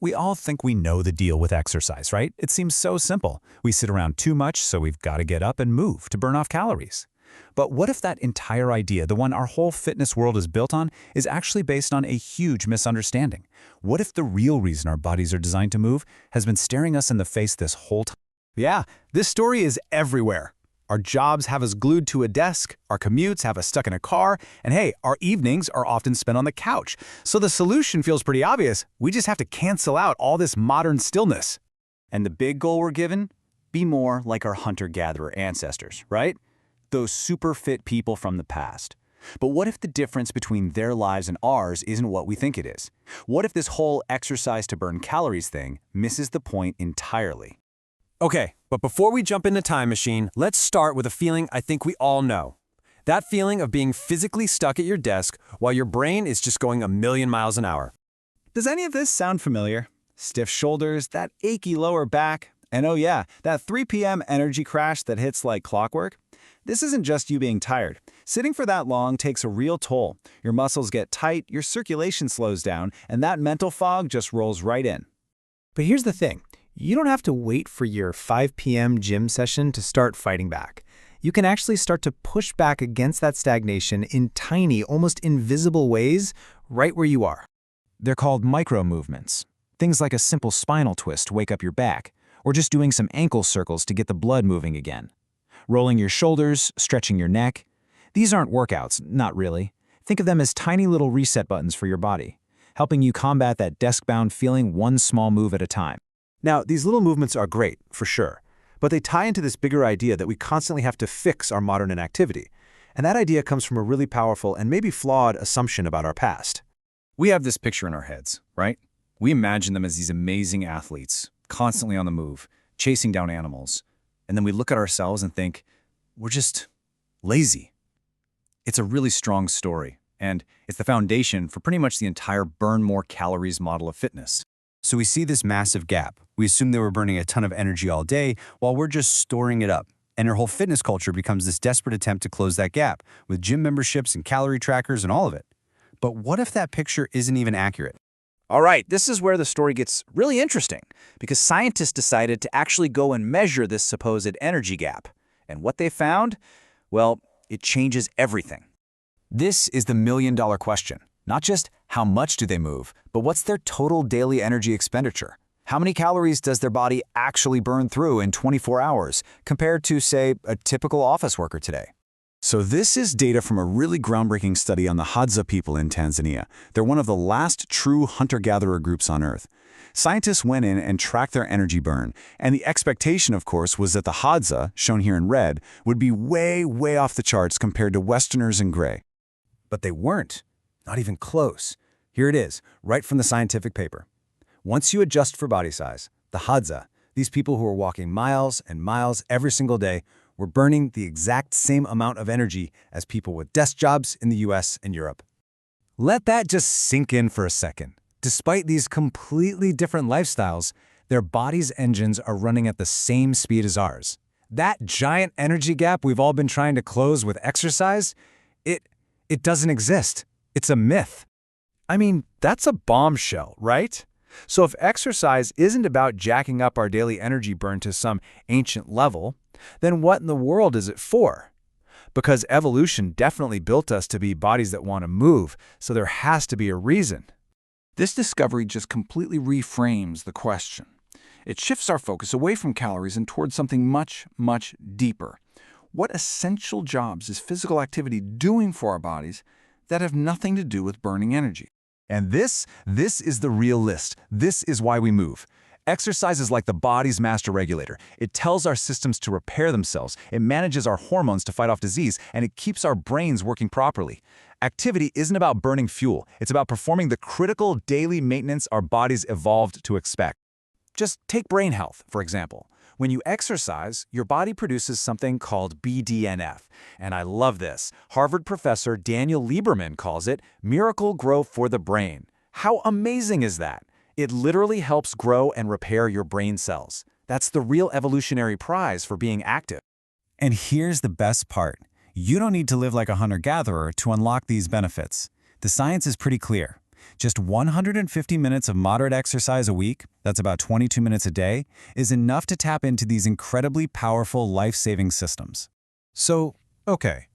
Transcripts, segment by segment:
We all think we know the deal with exercise, right? It seems so simple. We sit around too much, so we've got to get up and move to burn off calories. But what if that entire idea, the one our whole fitness world is built on, is actually based on a huge misunderstanding? What if the real reason our bodies are designed to move has been staring us in the face this whole time? Yeah, this story is everywhere. Our jobs have us glued to a desk, our commutes have us stuck in a car, and hey, our evenings are often spent on the couch. So the solution feels pretty obvious. We just have to cancel out all this modern stillness. And the big goal we're given? Be more like our hunter-gatherer ancestors, right? Those super fit people from the past. But what if the difference between their lives and ours isn't what we think it is? What if this whole exercise to burn calories thing misses the point entirely? Okay, but before we jump in the time machine, let's start with a feeling I think we all know. That feeling of being physically stuck at your desk while your brain is just going a million miles an hour. Does any of this sound familiar? Stiff shoulders, that achy lower back, and oh yeah, that 3 p.m. energy crash that hits like clockwork? This isn't just you being tired. Sitting for that long takes a real toll. Your muscles get tight, your circulation slows down, and that mental fog just rolls right in. But here's the thing. You don't have to wait for your 5 p.m. gym session to start fighting back. You can actually start to push back against that stagnation in tiny, almost invisible ways right where you are. They're called micro movements. Things like a simple spinal twist to wake up your back, or just doing some ankle circles to get the blood moving again. Rolling your shoulders, stretching your neck. These aren't workouts, not really. Think of them as tiny little reset buttons for your body, helping you combat that desk-bound feeling one small move at a time. Now, these little movements are great, for sure, but they tie into this bigger idea that we constantly have to fix our modern inactivity. And that idea comes from a really powerful and maybe flawed assumption about our past. We have this picture in our heads, right? We imagine them as these amazing athletes, constantly on the move, chasing down animals. And then we look at ourselves and think, we're just lazy. It's a really strong story, and it's the foundation for pretty much the entire burn more calories model of fitness. So we see this massive gap. We assume they were burning a ton of energy all day while we're just storing it up. And our whole fitness culture becomes this desperate attempt to close that gap with gym memberships and calorie trackers and all of it. But what if that picture isn't even accurate? All right, this is where the story gets really interesting, because scientists decided to actually go and measure this supposed energy gap. And what they found? Well, it changes everything. This is the million-dollar question. Not just how much do they move, but what's their total daily energy expenditure? How many calories does their body actually burn through in 24 hours compared to, say, a typical office worker today? So this is data from a really groundbreaking study on the Hadza people in Tanzania. They're one of the last true hunter-gatherer groups on Earth. Scientists went in and tracked their energy burn, and the expectation, of course, was that the Hadza, shown here in red, would be way, way off the charts compared to Westerners in gray. But they weren't. Not even close. Here it is, right from the scientific paper. Once you adjust for body size, the Hadza, these people who are walking miles and miles every single day, were burning the exact same amount of energy as people with desk jobs in the US and Europe. Let that just sink in for a second. Despite these completely different lifestyles, their bodies' engines are running at the same speed as ours. That giant energy gap we've all been trying to close with exercise, it doesn't exist. It's a myth. I mean, that's a bombshell, right? So if exercise isn't about jacking up our daily energy burn to some ancient level, then what in the world is it for? Because evolution definitely built us to be bodies that want to move, so there has to be a reason. This discovery just completely reframes the question. It shifts our focus away from calories and towards something much, much deeper. What essential jobs is physical activity doing for our bodies that have nothing to do with burning energy? And this is the real list. This is why we move. Exercise is like the body's master regulator. It tells our systems to repair themselves, it manages our hormones to fight off disease, and it keeps our brains working properly. Activity isn't about burning fuel. It's about performing the critical daily maintenance our bodies evolved to expect. Just take brain health, for example. When you exercise, your body produces something called BDNF. And I love this. Harvard professor Daniel Lieberman calls it miracle growth for the brain. How amazing is that? It literally helps grow and repair your brain cells. That's the real evolutionary prize for being active. And here's the best part. You don't need to live like a hunter-gatherer to unlock these benefits. The science is pretty clear. Just 150 minutes of moderate exercise a week, that's about 22 minutes a day, is enough to tap into these incredibly powerful life-saving systems. So, okay,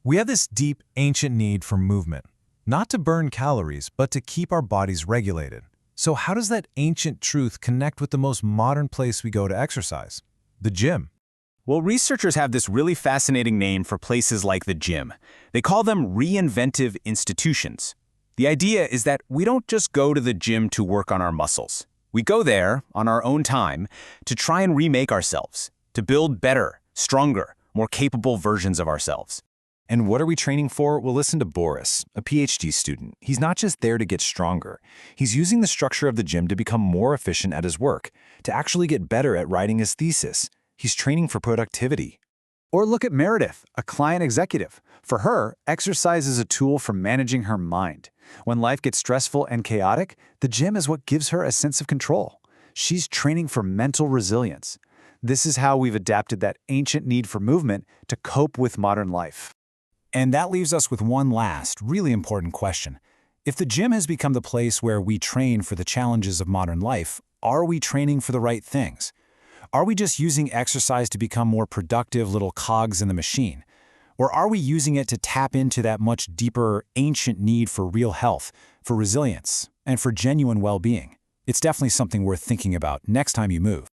we have this deep, ancient need for movement, not to burn calories, but to keep our bodies regulated. So how does that ancient truth connect with the most modern place we go to exercise? The gym. Well, researchers have this really fascinating name for places like the gym. They call them reinventive institutions. The idea is that we don't just go to the gym to work on our muscles. We go there, on our own time, to try and remake ourselves, to build better, stronger, more capable versions of ourselves. And what are we training for? Well, listen to Boris, a PhD student. He's not just there to get stronger. He's using the structure of the gym to become more efficient at his work, to actually get better at writing his thesis. He's training for productivity. Or look at Meredith, a client executive. For her, exercise is a tool for managing her mind. When life gets stressful and chaotic, the gym is what gives her a sense of control. She's training for mental resilience. This is how we've adapted that ancient need for movement to cope with modern life. And that leaves us with one last, really important question. If the gym has become the place where we train for the challenges of modern life, are we training for the right things? Are we just using exercise to become more productive little cogs in the machine? Or are we using it to tap into that much deeper, ancient need for real health, for resilience, and for genuine well-being? It's definitely something worth thinking about next time you move.